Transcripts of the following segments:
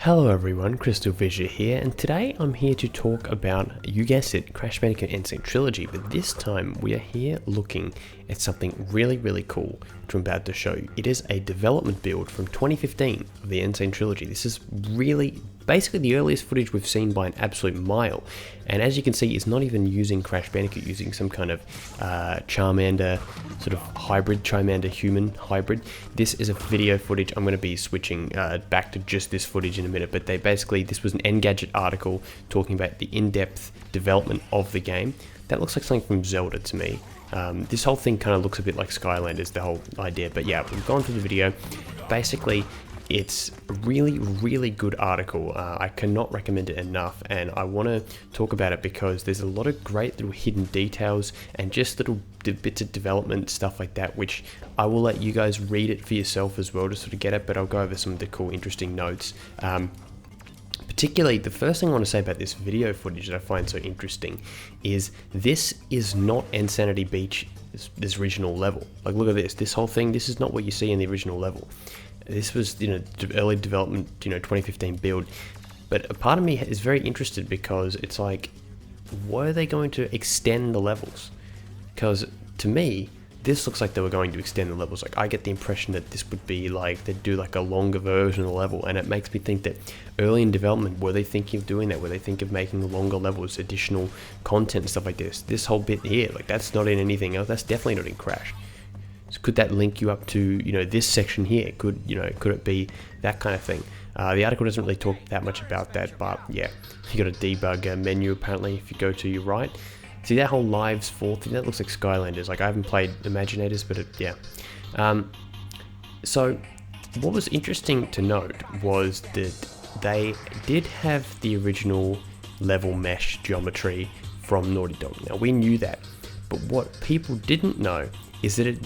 Hello everyone, CrystalFissure here, and today I'm here to talk about, you guessed it, Crash Bandicoot N Sane Trilogy, but this time we are here looking at something really cool which I'm about to show you. It is a development build from 2015 of the N Sane Trilogy. This is really basically the earliest footage we've seen by an absolute mile, and as you can see, it's not even using Crash Bandicoot, using some kind of Charmander sort of hybrid, Charmander human hybrid. This is a video footage. I'm going to be switching back to just this footage in a minute, but this was an Engadget article talking about the in-depth development of the game. That looks like something from Zelda to me. This whole thing kind of looks a bit like Skylanders, the whole idea, but yeah, we've gone through the video. Basically, it's a really good article. I cannot recommend it enough, and I want to talk about it because there's a lot of great little hidden details and just little bits of development stuff like that, which I will let you guys read it for yourself as well to sort of get it, but I'll go over some of the cool interesting notes. Particularly, the first thing I want to say about this video footage that I find so interesting is this is not Insanity Beach, this original level. Like, look at this whole thing, this is not what you see in the original level. This was, early development, 2015 build. But a part of me is very interested because it's like, were they going to extend the levels? Because to me, this looks like they were going to extend the levels. Like, I get the impression that this would be like, they'd do like a longer version of the level, and it makes me think that early in development, were they thinking of doing that? Were they thinking of making longer levels, additional content and stuff like this? This whole bit here, like, that's not in anything else. That's definitely not in Crash. So could that link you up to, this section here? Could it be that kind of thing? The article doesn't really talk that much about that, but yeah, you got a debug menu apparently if you go to your right. See that whole lives for thing? That looks like Skylanders. Like, I haven't played Imaginators, but yeah. So what was interesting to note was that they did have the original level mesh geometry from Naughty Dog. Now, we knew that, but what people didn't know is that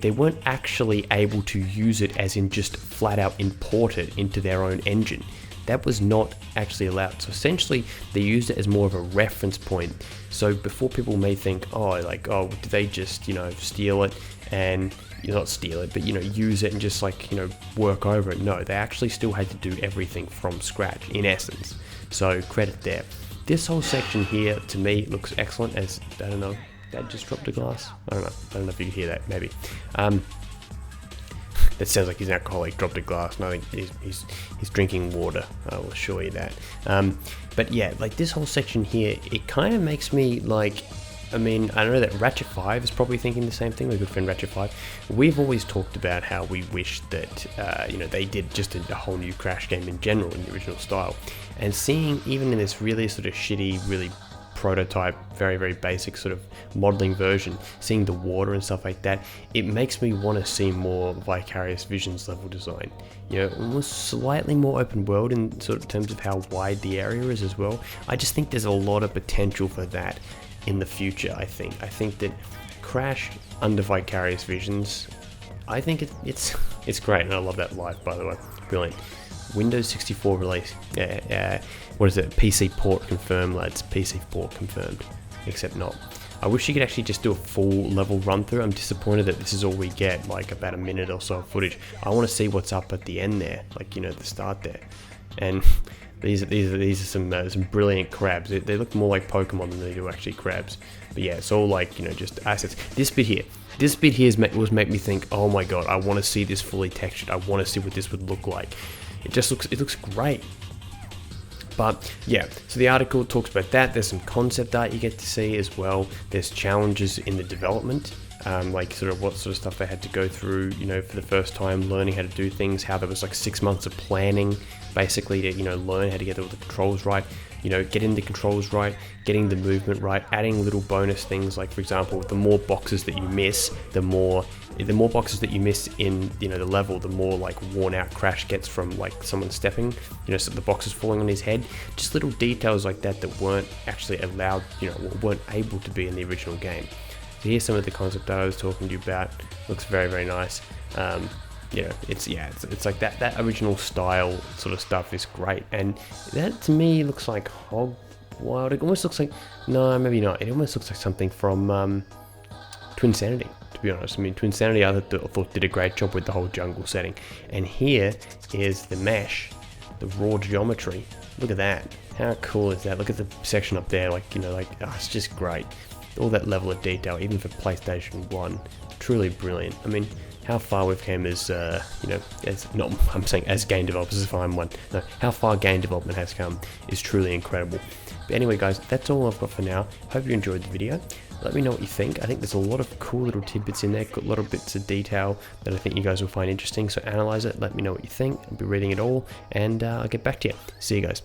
they weren't actually able to use it as in just flat out import it into their own engine. That was not actually allowed. So essentially, they used it as more of a reference point. So before people may think, did they just, steal it and, not steal it, but, use it and just work over it? No, they actually still had to do everything from scratch, in essence. So credit there. This whole section here, to me, looks excellent as, I don't know, Dad just dropped a glass? I don't know if you can hear that, maybe. That sounds like he's an alcoholic, dropped a glass. No, I think he's drinking water, I will assure you that. But yeah, like this whole section here, it kind of makes me like, I know that Ratchet 5 is probably thinking the same thing, my good friend Ratchet 5. We've always talked about how we wish that, they did just a whole new Crash game in general in the original style. And seeing, even in this really sort of shitty, really prototype, very basic sort of modeling version, seeing the water and stuff like that, it makes me want to see more Vicarious Visions level design. Almost slightly more open world in sort of terms of how wide the area is as well. I just think there's a lot of potential for that in the future. I think that Crash under Vicarious Visions, I think it's great, and I love that life, by the way, brilliant. Windows 64 release, what is it, PC port confirmed, lads, PC port confirmed, except not. I wish you could actually just do a full level run through. I'm disappointed that this is all we get, like about a minute or so of footage. I want to see what's up at the end there, like, the start there. And these are some brilliant crabs. They look more like Pokemon than they do actually crabs. But yeah, it's all like, just assets. This bit here was make me think, oh my god, I want to see this fully textured. I want to see what this would look like. It looks great. But yeah, so the article talks about that. There's some concept art you get to see as well. There's challenges in the development, like sort of what sort of stuff they had to go through, for the first time, learning how to do things, how there was like 6 months of planning, basically to, learn how to get all the controls right, getting the controls right, getting the movement right, adding little bonus things, like for example, the more boxes that you miss, the more boxes that you miss in, the level, the more like worn out Crash gets from like someone stepping, so the box is falling on his head. Just little details like that weren't actually allowed, weren't able to be in the original game. So here's some of the concept that I was talking to you about. Looks very nice. It's like that original style sort of stuff is great, and that to me looks like Hog Wild. It almost looks like, no, maybe not. It almost looks like something from Twin Sanity, to be honest. Twin Sanity I thought did a great job with the whole jungle setting, and here is the mesh the raw geometry. Look at that. How cool is that? Look at the section up there, like, you know, like, oh, it's just great. All that level of detail, even for PlayStation 1, truly brilliant. I mean, how far we've came as, you know, as, not, I'm saying as game developers, if I'm one. No, how far game development has come is truly incredible. But anyway, guys, that's all I've got for now. Hope you enjoyed the video. Let me know what you think. I think there's a lot of cool little tidbits in there, got a lot of bits of detail that I think you guys will find interesting. So analyze it, let me know what you think. I'll be reading it all, and I'll get back to you. See you guys.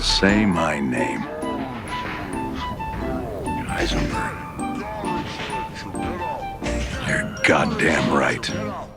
Say my name. Heisenberg. You're goddamn right.